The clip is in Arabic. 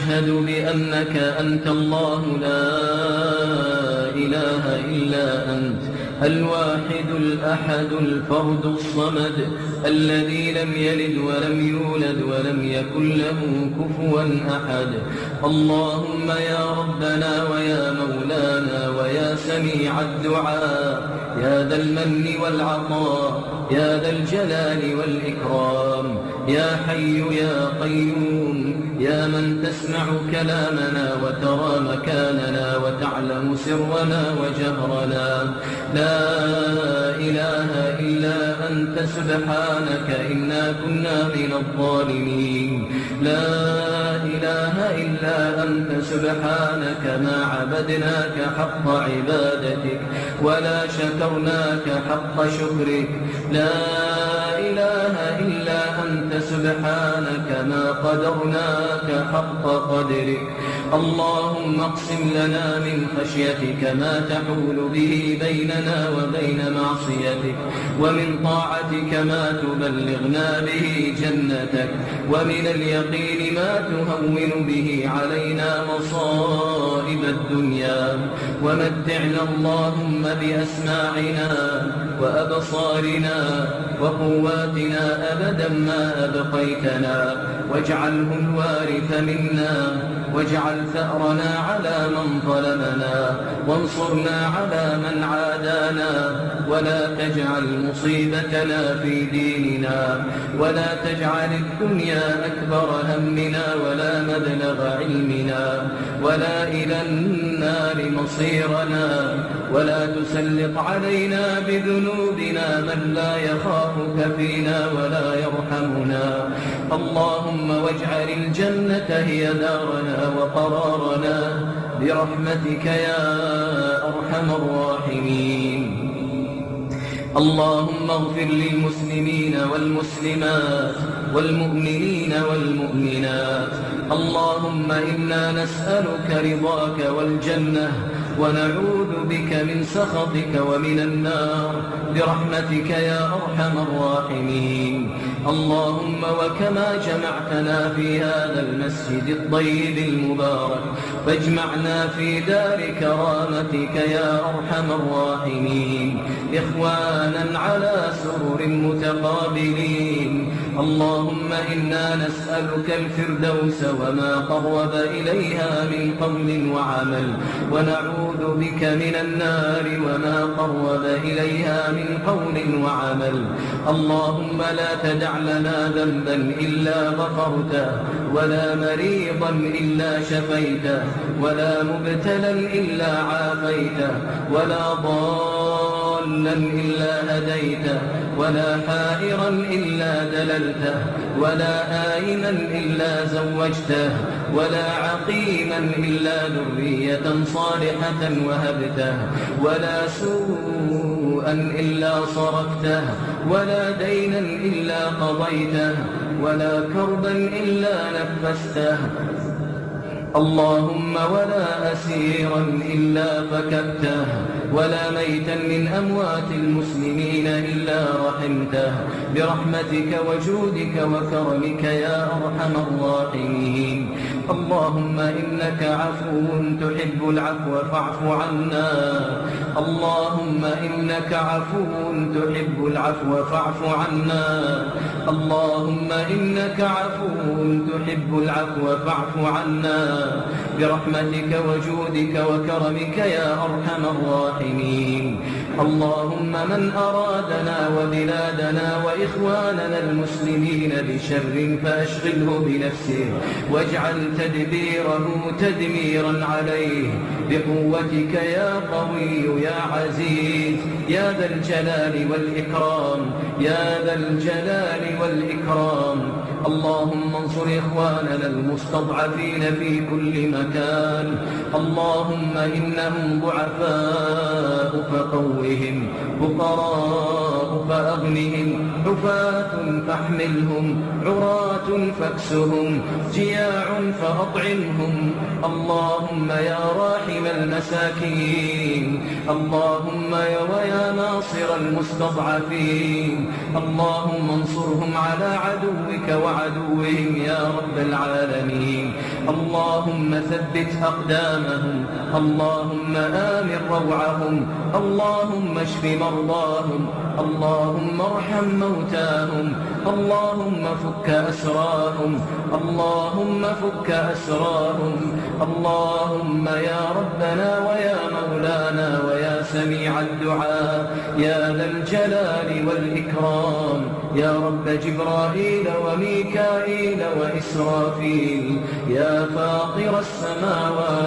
أشهد بأنك أنت الله لا إله إلا أنت الواحد الأحد الفرد الصمد الذي لم يلد ولم يولد ولم يكن له كفوا أحد. اللهم يا ربنا ويا مولانا ويا سميع الدعاء يا ذا المن والعطاء يا ذا الجلال والإكرام يا حي يا قيوم يا من تسمع كلامنا وترى مكاننا وتعلم سرنا وجهرنا، لا إله إلا أنت سبحانك إنا كنا من الظالمين. لا إله إلا أنت سبحانك ما عبدناك حق عبادتك ولا شكرناك حق شكرك. لا إله إلا أنت سبحانك ما قدرناك حق قدرك. اللهم اقسم لنا من خشيتك ما تحول به بيننا وبين معصيتك، ومن طاعتك ما تبلغنا به جنتك، ومن اليقين ما تهون به علينا مصائب الدنيا. ومتعنا اللهم بأسماعنا وأبصارنا وقواتنا أبدا ما أبقيتنا، واجعله الوارث منا، واجعل ثأرنا على من ظلمنا، وانصرنا على من عادانا، ولا تجعل مصيبتنا في ديننا، ولا تجعل الدنيا أكبر همنا ولا مبلغ علمنا، ولا إلى النار مصيرنا، ولا تسلط علينا بذنوبنا من لا يخافك فينا ولا يرحمنا. اللهم واجعل الجنة هي دارنا وقرارنا برحمتك يا أرحم الراحمين. اللهم اغفر للمسلمين والمسلمات والمؤمنين والمؤمنات. اللهم إنا نسألك رضاك والجنة ونعوذ بك من سخطك ومن النار برحمتك يا أرحم الراحمين. اللهم وكما جمعتنا في هذا المسجد الطيب المبارك فاجمعنا في دار كرامتك يا أرحم الراحمين، إخوانا على سرر متقابلين. اللهم إنا نسألك الفردوس وما قرب إليها من قول وعمل، ونعوذ بك من النار وما قرب إليها من قول وعمل. اللهم لا تدع لنا ذنبا إلا غفرته، ولا مريضا إلا شفيته، ولا مبتلا إلا عافيته، ولا ضالا إلا هديته، ولا حائرا إلا دللته، ولا آئما إلا زوجته، ولا عقيما إلا ذرية صالحة وهبته، ولا سوءا إلا صرفته، ولا دينا إلا قضيته، ولا كربا إلا نفسته. اللهم ولا أسيرا إلا فككته، ولا ميتا من أموات المسلمين إلا رحمته برحمتك وجودك وكرمك يا أرحم الراحمين. اللهم إنك عفو تحب العفو فاعف عنا. اللهم إنك عفو تحب العفو فاعف عنا. اللهم إنك عفو تحب العفو فاعف عنا برحمتك وجودك وكرمك يا أرحم الراحمين. اللهم من أرادنا وبلادنا وإخواننا المسلمين بشر فأشغله بنفسه، واجعل تدبيره تدميرا عليه بقوتك يا قوي يا عزيز يا ذا الجلال والإكرام، يا ذا الجلال والإكرام. اللهم انصر إخواننا المستضعفين في كل مكان. اللهم إنهم ضعفاء فقوهم، فقراء فأغنهم، حفاة فاحملهم، عراة فاكسهم، جياع فأطعمهم. اللهم يا راحم المساكين، اللهم ويا ناصر المستضعفين، اللهم انصرهم على عدوك وعدوهم يا رب العالمين. اللهم ثبت أقدامهم، اللهم آمن روعهم، اللهم اشف مرضاهم، اللهم ارحم موتاهم، اللهم فك أسراهم، اللهم فك أسراهم. اللهم يا ربنا ويا مولانا ويا سميع الدعاء يا ذا الجلال والإكرام، يا رب جبرائيل وميكائيل وإسرافيل، يا فاطر السماوات